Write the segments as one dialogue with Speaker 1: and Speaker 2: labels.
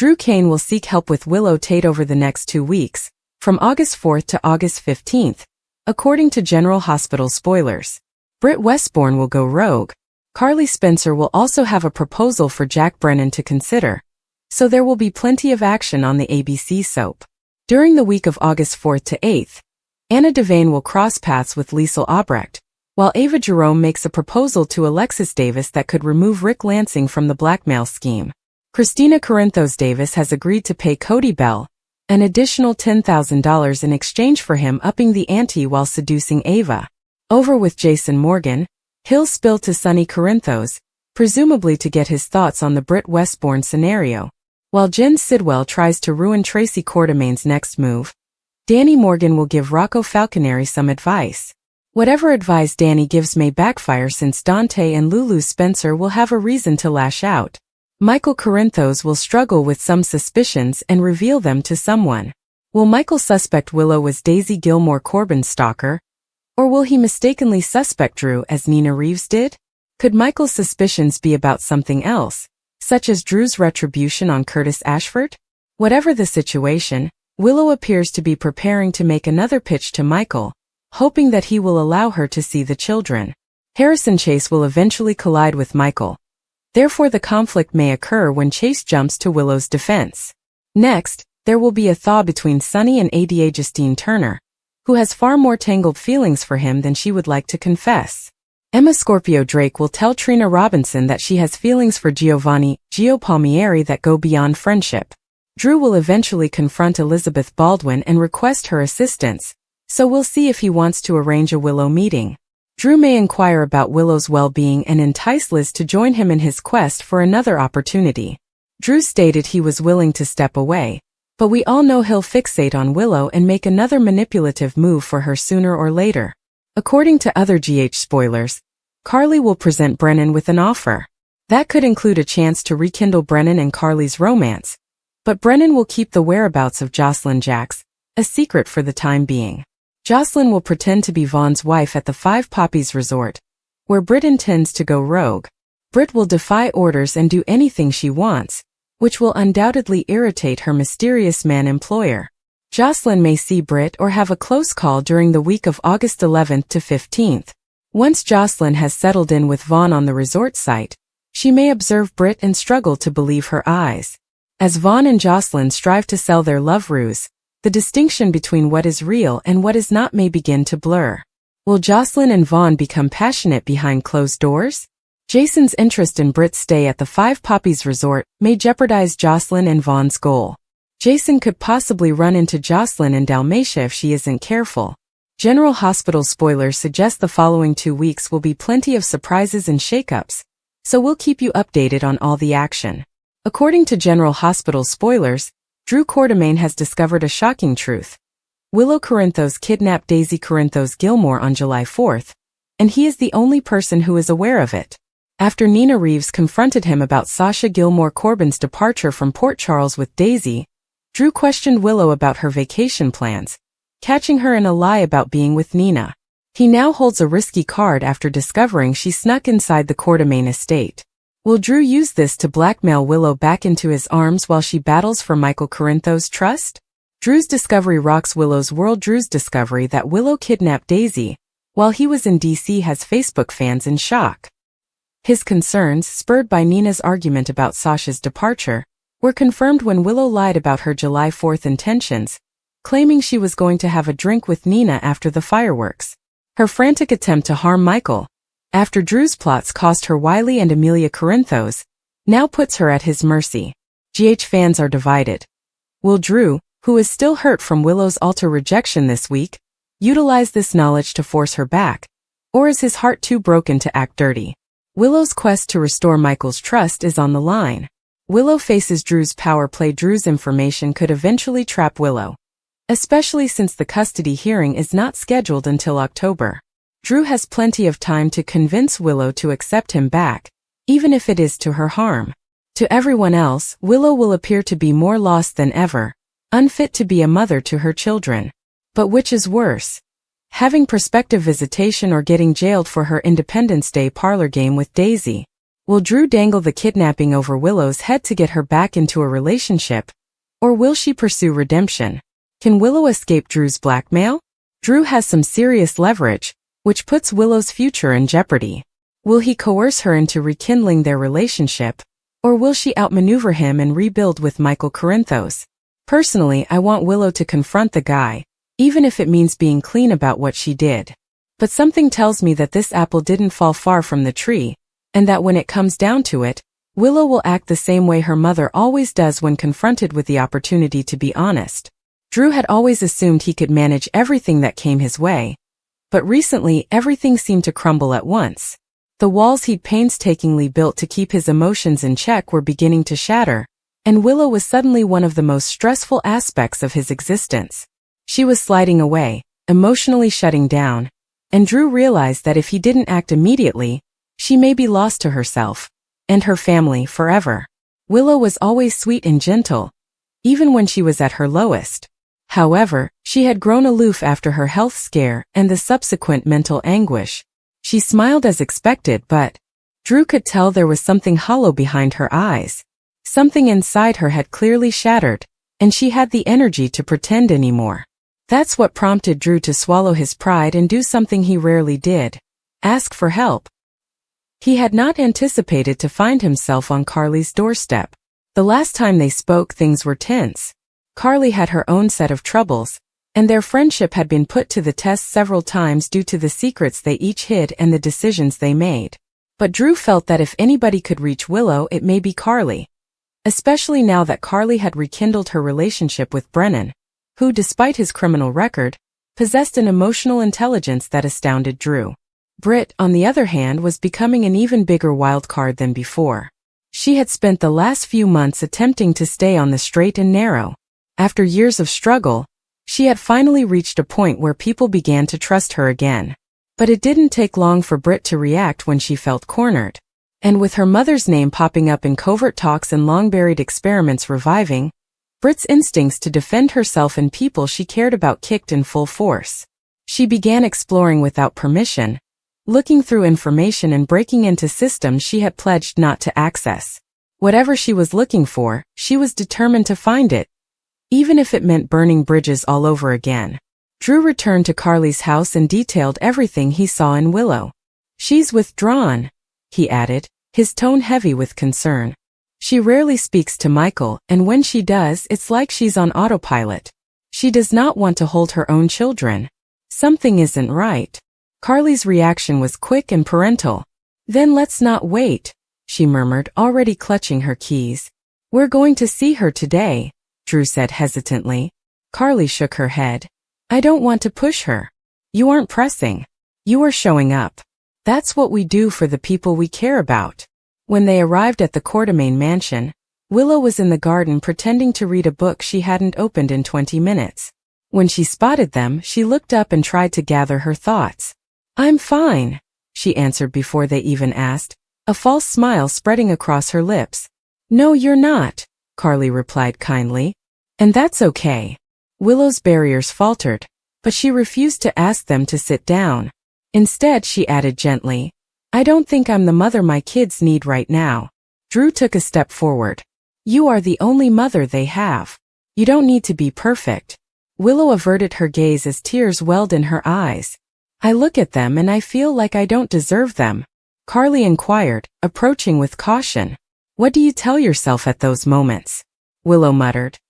Speaker 1: Drew Kane will seek help with Willow Tate over the next 2 weeks, from August 4th to August 15th, according to General Hospital spoilers. Britt Westbourne will go rogue. Carly Spencer will also have a proposal for Jack Brennan to consider, so there will be plenty of action on the ABC soap. During the week of August 4th to 8th, Anna Devane will cross paths with Liesl Obrecht, while Ava Jerome makes a proposal to Alexis Davis that could remove Rick Lansing from the blackmail scheme. Christina Corinthos Davis has agreed to pay Cody Bell an additional $10,000 in exchange for him upping the ante while seducing Ava. Over with Jason Morgan, he'll spill to Sonny Corinthos, presumably to get his thoughts on the Britt Westbourne scenario. While Jen Sidwell tries to ruin Tracy Quartermain's next move, Danny Morgan will give Rocco Falconeri some advice. Whatever advice Danny gives may backfire since Dante and Lulu Spencer will have a reason to lash out. Michael Corinthos will struggle with some suspicions and reveal them to someone. Will Michael suspect Willow was Daisy Gilmore Corbin's stalker? Or will he mistakenly suspect Drew as Nina Reeves did? Could Michael's suspicions be about something else, such as Drew's retribution on Curtis Ashford? Whatever the situation, Willow appears to be preparing to make another pitch to Michael, hoping that he will allow her to see the children. Harrison Chase will eventually collide with Michael. Therefore the conflict may occur when Chase jumps to Willow's defense. Next, there will be a thaw between Sonny and Ada Justine Turner, who has far more tangled feelings for him than she would like to confess. Emma Scorpio Drake will tell Trina Robinson that she has feelings for Giovanni Gio Palmieri that go beyond friendship. Drew will eventually confront Elizabeth Baldwin and request her assistance, so we'll see if he wants to arrange a Willow meeting. Drew may inquire about Willow's well-being and entice Liz to join him in his quest for another opportunity. Drew stated he was willing to step away, but we all know he'll fixate on Willow and make another manipulative move for her sooner or later. According to other GH spoilers, Carly will present Brennan with an offer. That could include a chance to rekindle Brennan and Carly's romance, but Brennan will keep the whereabouts of Jocelyn Jacks a secret for the time being. Jocelyn will pretend to be Vaughn's wife at the Five Poppies Resort, where Britt intends to go rogue. Britt will defy orders and do anything she wants, which will undoubtedly irritate her mysterious man-employer. Jocelyn may see Britt or have a close call during the week of August 11th to 15th. Once Jocelyn has settled in with Vaughn on the resort site, she may observe Britt and struggle to believe her eyes. As Vaughn and Jocelyn strive to sell their love ruse, the distinction between what is real and what is not may begin to blur. Will Jocelyn and Vaughn become passionate behind closed doors? Jason's interest in Britt's stay at the Five Poppies Resort may jeopardize Jocelyn and Vaughn's goal. Jason could possibly run into Jocelyn in Dalmatia if she isn't careful. General Hospital spoilers suggest the following 2 weeks will be plenty of surprises and shakeups, so we'll keep you updated on all the action. According to General Hospital spoilers, Drew Quartermain has discovered a shocking truth. Willow Corinthos kidnapped Daisy Corinthos Gilmore on July 4th, and he is the only person who is aware of it. After Nina Reeves confronted him about Sasha Gilmore Corbin's departure from Port Charles with Daisy, Drew questioned Willow about her vacation plans, catching her in a lie about being with Nina. He now holds a risky card after discovering she snuck inside the Quartermain estate. Will Drew use this to blackmail Willow back into his arms while she battles for Michael Corinthos' trust? Drew's discovery rocks Willow's world. Drew's discovery that Willow kidnapped Daisy while he was in DC has Facebook fans in shock. His concerns, spurred by Nina's argument about Sasha's departure, were confirmed when Willow lied about her July 4th intentions, claiming she was going to have a drink with Nina after the fireworks. Her frantic attempt to harm Michael, after Drew's plots cost her Wiley and Amelia Corinthos, now puts her at his mercy. GH fans are divided. Will Drew, who is still hurt from Willow's altar rejection this week, utilize this knowledge to force her back? Or is his heart too broken to act dirty? Willow's quest to restore Michael's trust is on the line. Willow faces Drew's power play. Drew's information could eventually trap Willow, especially since the custody hearing is not scheduled until October. Drew has plenty of time to convince Willow to accept him back, even if it is to her harm. To everyone else, Willow will appear to be more lost than ever, unfit to be a mother to her children. But which is worse? Having prospective visitation or getting jailed for her Independence Day parlor game with Daisy? Will Drew dangle the kidnapping over Willow's head to get her back into a relationship? Or will she pursue redemption? Can Willow escape Drew's blackmail? Drew has some serious leverage, which puts Willow's future in jeopardy. Will he coerce her into rekindling their relationship? Or will she outmaneuver him and rebuild with Michael Corinthos? Personally, I want Willow to confront the guy, even if it means being clean about what she did. But something tells me that this apple didn't fall far from the tree, and that when it comes down to it, Willow will act the same way her mother always does when confronted with the opportunity to be honest. Drew had always assumed he could manage everything that came his way, but recently everything seemed to crumble at once. The walls he'd painstakingly built to keep his emotions in check were beginning to shatter, and Willow was suddenly one of the most stressful aspects of his existence. She was sliding away, emotionally shutting down, and Drew realized that if he didn't act immediately, she may be lost to herself and her family forever. Willow was always sweet and gentle, even when she was at her lowest. However, she had grown aloof after her health scare and the subsequent mental anguish. She smiled as expected, but Drew could tell there was something hollow behind her eyes. Something inside her had clearly shattered, and she had the energy to pretend anymore. That's what prompted Drew to swallow his pride and do something he rarely did: ask for help. He had not anticipated to find himself on Carly's doorstep. The last time they spoke, things were tense. Carly had her own set of troubles, and their friendship had been put to the test several times due to the secrets they each hid and the decisions they made. But Drew felt that if anybody could reach Willow, it may be Carly. Especially now that Carly had rekindled her relationship with Brennan, who, despite his criminal record, possessed an emotional intelligence that astounded Drew. Britt, on the other hand, was becoming an even bigger wild card than before. She had spent the last few months attempting to stay on the straight and narrow. After years of struggle, she had finally reached a point where people began to trust her again. But it didn't take long for Britt to react when she felt cornered. And with her mother's name popping up in covert talks and long-buried experiments reviving, Britt's instincts to defend herself and people she cared about kicked in full force. She began exploring without permission, looking through information and breaking into systems she had pledged not to access. Whatever she was looking for, she was determined to find it, even if it meant burning bridges all over again. Drew returned to Carly's house and detailed everything he saw in Willow. "She's withdrawn," he added, his tone heavy with concern. "She rarely speaks to Michael, and when she does, it's like she's on autopilot. She does not want to hold her own children. Something isn't right." Carly's reaction was quick and parental. "Then let's not wait," she murmured, already clutching her keys. "We're going to see her today," Drew said hesitantly. Carly shook her head. "I don't want to push her. You aren't pressing. You are showing up. That's what we do for the people we care about." When they arrived at the Quartermain mansion, Willow was in the garden pretending to read a book she hadn't opened in 20 minutes. When she spotted them, she looked up and tried to gather her thoughts. "I'm fine," she answered before they even asked, a false smile spreading across her lips. "No, you're not," Carly replied kindly. "And that's okay." Willow's barriers faltered, but she refused to ask them to sit down. Instead, she added gently, "I don't think I'm the mother my kids need right now." Drew took a step forward. "You are the only mother they have. You don't need to be perfect." Willow averted her gaze as tears welled in her eyes. "I look at them and I feel like I don't deserve them," Carly inquired, approaching with caution. "What do you tell yourself at those moments?" Willow muttered.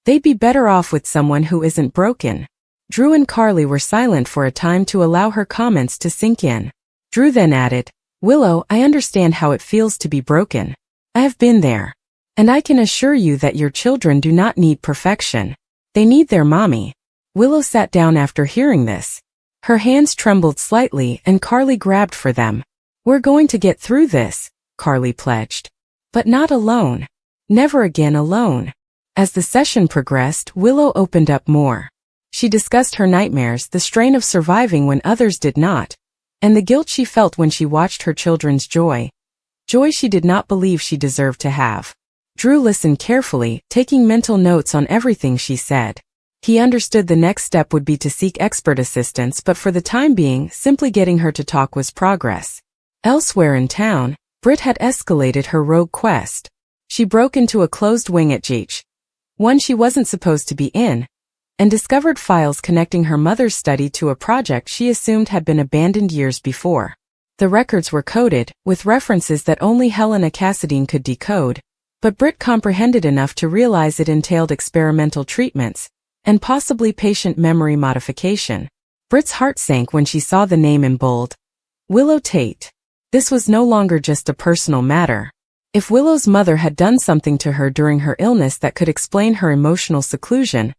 Speaker 1: "They'd be better off with someone who isn't broken." Drew and Carly were silent for a time to allow her comments to sink in. Drew then added, "Willow, I understand how it feels to be broken. I have been there. And I can assure you that your children do not need perfection. They need their mommy." Willow sat down after hearing this. Her hands trembled slightly and Carly grabbed for them. "We're going to get through this," Carly pledged. "But not alone. Never again alone." As the session progressed, Willow opened up more. She discussed her nightmares, the strain of surviving when others did not, and the guilt she felt when she watched her children's joy she did not believe she deserved to have. Drew listened carefully, taking mental notes on everything she said. He understood the next step would be to seek expert assistance, but for the time being, simply getting her to talk was progress. Elsewhere in town, Brit had escalated her rogue quest. She broke into a closed wing at GH, one she wasn't supposed to be in, and discovered files connecting her mother's study to a project she assumed had been abandoned years before. The records were coded, with references that only Helena Cassadine could decode, but Brit comprehended enough to realize it entailed experimental treatments, and possibly patient memory modification. Brit's heart sank when she saw the name in bold. Willow Tate. This was no longer just a personal matter. If Willow's mother had done something to her during her illness that could explain her emotional seclusion,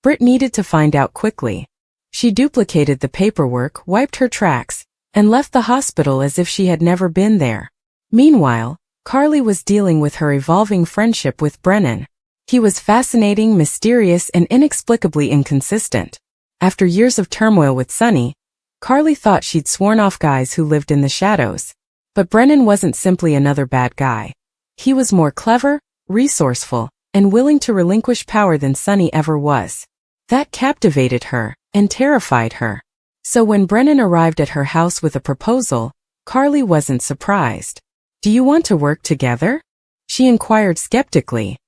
Speaker 1: Brit needed to find out quickly. She duplicated the paperwork, wiped her tracks, and left the hospital as if she had never been there. Meanwhile, Carly was dealing with her evolving friendship with Brennan. He was fascinating, mysterious, and inexplicably inconsistent. After years of turmoil with Sunny, Carly thought she'd sworn off guys who lived in the shadows. But Brennan wasn't simply another bad guy. He was more clever, resourceful, and willing to relinquish power than Sunny ever was. That captivated her, and terrified her. So when Brennan arrived at her house with a proposal, Carly wasn't surprised. "Do you want to work together?" she inquired skeptically.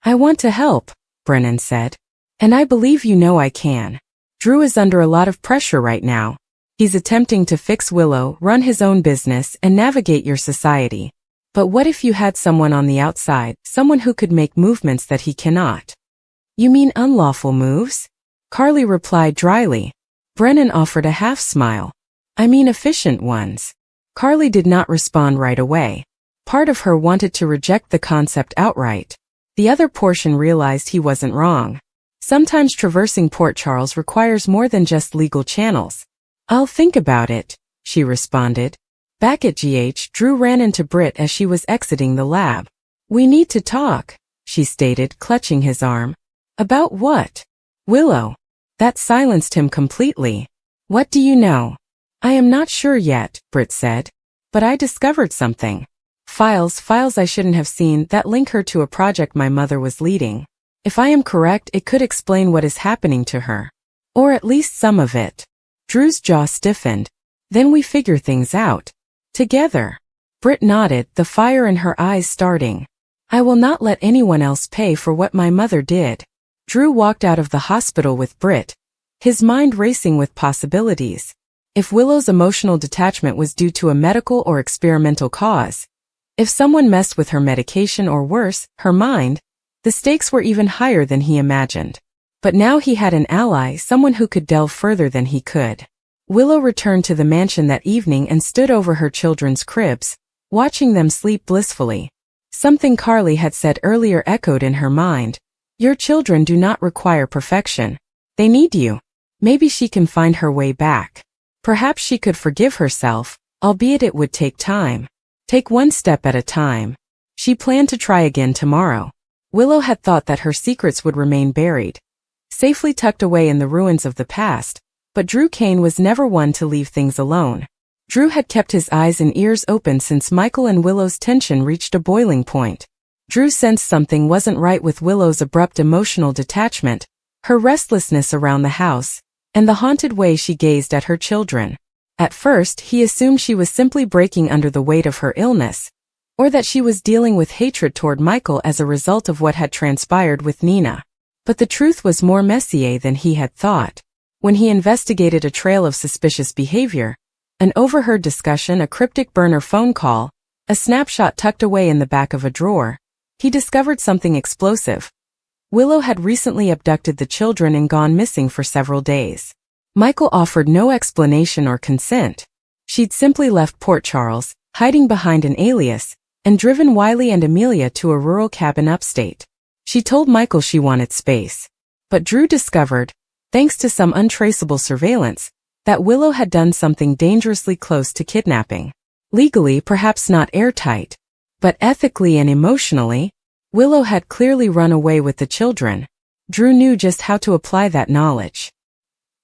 Speaker 1: "I want to help," Brennan said. "And I believe you know I can. Drew is under a lot of pressure right now. He's attempting to fix Willow, run his own business, and navigate your society. But what if you had someone on the outside, someone who could make movements that he cannot?" "You mean unlawful moves?" Carly replied dryly. Brennan offered a half-smile. "I mean efficient ones." Carly did not respond right away. Part of her wanted to reject the concept outright. The other portion realized he wasn't wrong. Sometimes traversing Port Charles requires more than just legal channels. "I'll think about it," she responded. Back at GH, Drew ran into Brit as she was exiting the lab. "We need to talk," she stated, clutching his arm. "About what?" "Willow." That silenced him completely. "What do you know?" "I am not sure yet," Brit said. "But I discovered something. Files I shouldn't have seen that link her to a project my mother was leading. If I am correct, it could explain what is happening to her. Or at least some of it." Drew's jaw stiffened. "Then we figure things out. Together." Brit nodded, the fire in her eyes starting. "I will not let anyone else pay for what my mother did." Drew walked out of the hospital with Brit, his mind racing with possibilities. If Willow's emotional detachment was due to a medical or experimental cause, if someone messed with her medication or worse, her mind, the stakes were even higher than he imagined. But now he had an ally, someone who could delve further than he could. Willow returned to the mansion that evening and stood over her children's cribs, watching them sleep blissfully. Something Carly had said earlier echoed in her mind. Your children do not require perfection. They need you. Maybe she can find her way back. Perhaps she could forgive herself, albeit it would take time. Take one step at a time. She planned to try again tomorrow. Willow had thought that her secrets would remain buried, safely tucked away in the ruins of the past, but Drew Kane was never one to leave things alone. Drew had kept his eyes and ears open since Michael and Willow's tension reached a boiling point. Drew sensed something wasn't right with Willow's abrupt emotional detachment, her restlessness around the house, and the haunted way she gazed at her children. At first, he assumed she was simply breaking under the weight of her illness, or that she was dealing with hatred toward Michael as a result of what had transpired with Nina. But the truth was more messier than he had thought. When he investigated a trail of suspicious behavior, an overheard discussion, a cryptic burner phone call, a snapshot tucked away in the back of a drawer, he discovered something explosive. Willow had recently abducted the children and gone missing for several days. Michael offered no explanation or consent. She'd simply left Port Charles, hiding behind an alias, and driven Wiley and Amelia to a rural cabin upstate. She told Michael she wanted space. But Drew discovered, thanks to some untraceable surveillance, that Willow had done something dangerously close to kidnapping. Legally, perhaps not airtight, but ethically and emotionally, Willow had clearly run away with the children. Drew knew just how to apply that knowledge.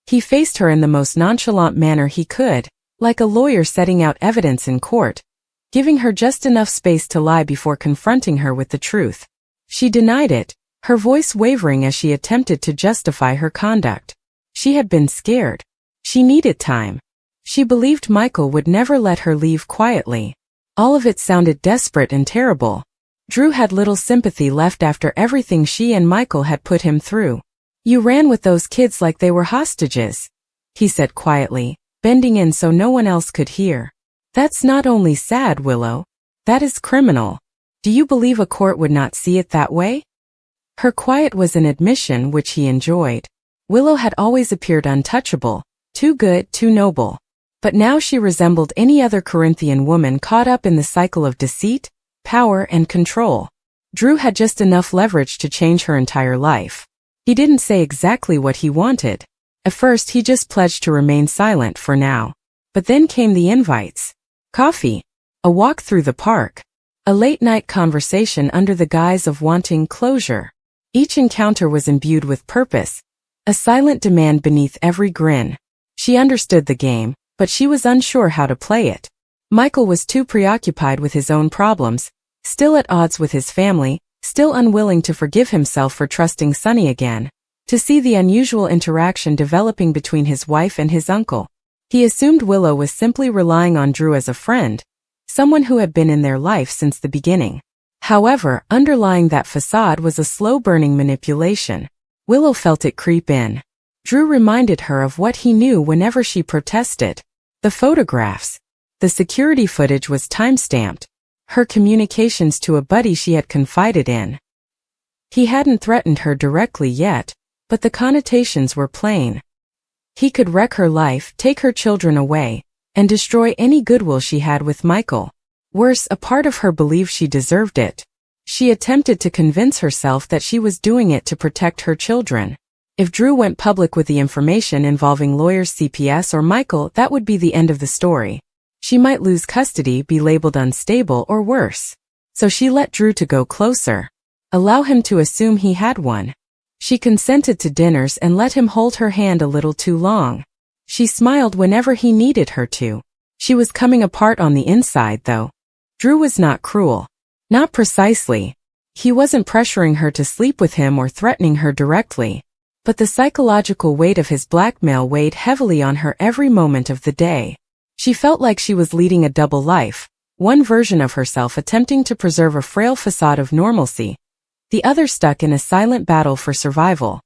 Speaker 1: He faced her in the most nonchalant manner he could, like a lawyer setting out evidence in court, giving her just enough space to lie before confronting her with the truth. She denied it, her voice wavering as she attempted to justify her conduct. She had been scared. She needed time. She believed Michael would never let her leave quietly. All of it sounded desperate and terrible. Drew had little sympathy left after everything she and Michael had put him through. "You ran with those kids like they were hostages," he said quietly, bending in so no one else could hear. "That's not only sad, Willow. That is criminal. Do you believe a court would not see it that way?" Her quiet was an admission which he enjoyed. Willow had always appeared untouchable, too good, too noble. But now she resembled any other Corinthian woman caught up in the cycle of deceit, power, and control. Drew had just enough leverage to change her entire life. He didn't say exactly what he wanted. At first he just pledged to remain silent for now. But then came the invites. Coffee. A walk through the park. A late-night conversation under the guise of wanting closure. Each encounter was imbued with purpose, a silent demand beneath every grin. She understood the game, but she was unsure how to play it. Michael was too preoccupied with his own problems, still at odds with his family, still unwilling to forgive himself for trusting Sunny again, to see the unusual interaction developing between his wife and his uncle. He assumed Willow was simply relying on Drew as a friend, someone who had been in their life since the beginning. However, underlying that facade was a slow-burning manipulation. Willow felt it creep in. Drew reminded her of what he knew whenever she protested. The photographs. The security footage was time-stamped. Her communications to a buddy she had confided in. He hadn't threatened her directly yet, but the connotations were plain. He could wreck her life, take her children away, and destroy any goodwill she had with Michael. Worse, a part of her believed she deserved it. She attempted to convince herself that she was doing it to protect her children. If Drew went public with the information involving lawyers CPS or Michael, that would be the end of the story. She might lose custody, be labeled unstable, or worse. So she let Drew to go closer. Allow him to assume he had one. She consented to dinners and let him hold her hand a little too long. She smiled whenever he needed her to. She was coming apart on the inside, though. Drew was not cruel. Not precisely. He wasn't pressuring her to sleep with him or threatening her directly. But the psychological weight of his blackmail weighed heavily on her every moment of the day. She felt like she was leading a double life, one version of herself attempting to preserve a frail facade of normalcy, the other stuck in a silent battle for survival.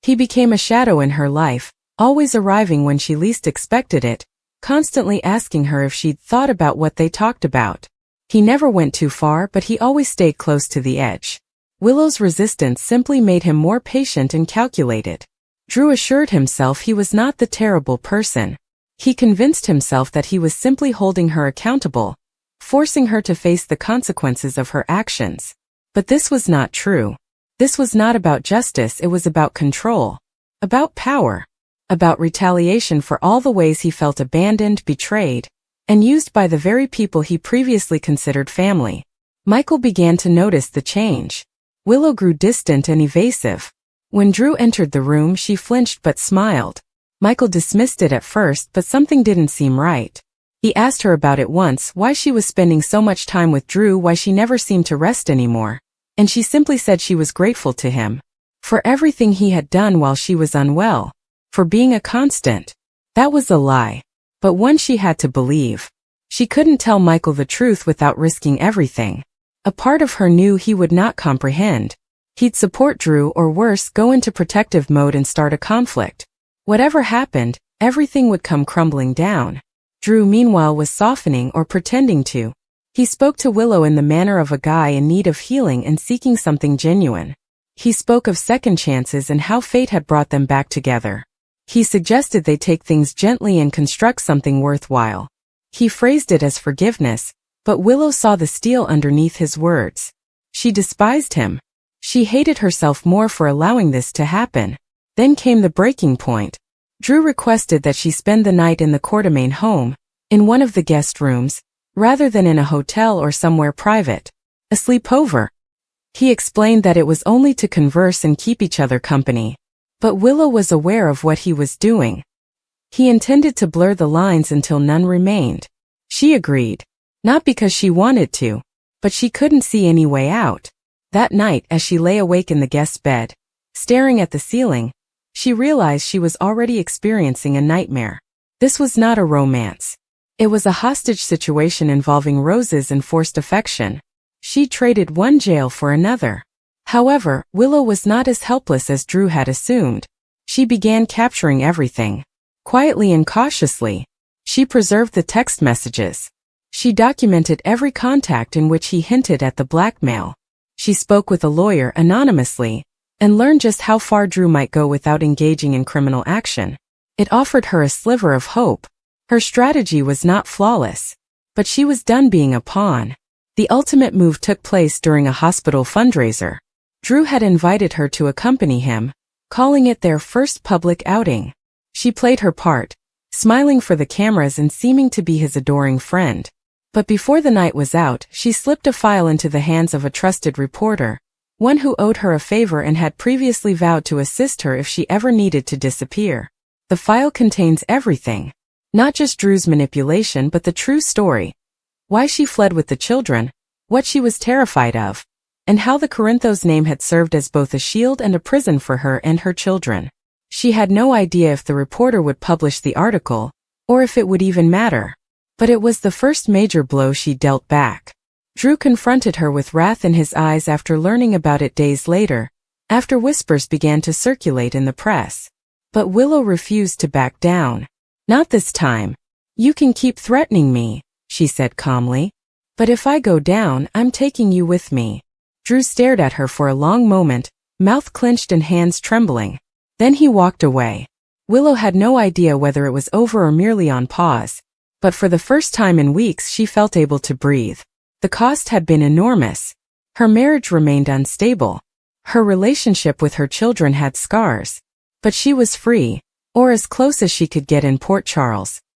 Speaker 1: He became a shadow in her life, always arriving when she least expected it, constantly asking her if she'd thought about what they talked about. He never went too far, but he always stayed close to the edge. Willow's resistance simply made him more patient and calculated. Drew assured himself he was not the terrible person. He convinced himself that he was simply holding her accountable, forcing her to face the consequences of her actions. But this was not true. This was not about justice, it was about control. About power. About retaliation for all the ways he felt abandoned, betrayed, and used by the very people he previously considered family. Michael began to notice the change. Willow grew distant and evasive. When Drew entered the room, she flinched but smiled. Michael dismissed it at first, but something didn't seem right. He asked her about it once, why she was spending so much time with Drew, why she never seemed to rest anymore. And she simply said she was grateful to him. For everything he had done while she was unwell. For being a constant. That was a lie. But one she had to believe. She couldn't tell Michael the truth without risking everything. A part of her knew he would not comprehend. He'd support Drew or worse, go into protective mode and start a conflict. Whatever happened, everything would come crumbling down. Drew meanwhile was softening or pretending to. He spoke to Willow in the manner of a guy in need of healing and seeking something genuine. He spoke of second chances and how fate had brought them back together. He suggested they take things gently and construct something worthwhile. He phrased it as forgiveness, but Willow saw the steel underneath his words. She despised him. She hated herself more for allowing this to happen. Then came the breaking point. Drew requested that she spend the night in the Quartermain home, in one of the guest rooms, rather than in a hotel or somewhere private. A sleepover. He explained that it was only to converse and keep each other company. But Willow was aware of what he was doing. He intended to blur the lines until none remained. She agreed. Not because she wanted to, but she couldn't see any way out. That night, as she lay awake in the guest's bed, staring at the ceiling, she realized she was already experiencing a nightmare. This was not a romance. It was a hostage situation involving roses and forced affection. She traded one jail for another. However, Willow was not as helpless as Drew had assumed. She began capturing everything. Quietly and cautiously, she preserved the text messages. She documented every contact in which he hinted at the blackmail. She spoke with a lawyer anonymously and learned just how far Drew might go without engaging in criminal action. It offered her a sliver of hope. Her strategy was not flawless, but she was done being a pawn. The ultimate move took place during a hospital fundraiser. Drew had invited her to accompany him, calling it their first public outing. She played her part, smiling for the cameras and seeming to be his adoring friend. But before the night was out, she slipped a file into the hands of a trusted reporter, one who owed her a favor and had previously vowed to assist her if she ever needed to disappear. The file contains everything. Not just Drew's manipulation but the true story. Why she fled with the children, what she was terrified of, and how the Corinthos name had served as both a shield and a prison for her and her children. She had no idea if the reporter would publish the article, or if it would even matter. But it was the first major blow she dealt back. Drew confronted her with wrath in his eyes after learning about it days later, after whispers began to circulate in the press. But Willow refused to back down. "Not this time. You can keep threatening me," she said calmly. "But if I go down, I'm taking you with me." Drew stared at her for a long moment, mouth clenched and hands trembling. Then he walked away. Willow had no idea whether it was over or merely on pause, but for the first time in weeks she felt able to breathe. The cost had been enormous. Her marriage remained unstable. Her relationship with her children had scars. But she was free, or as close as she could get in Port Charles.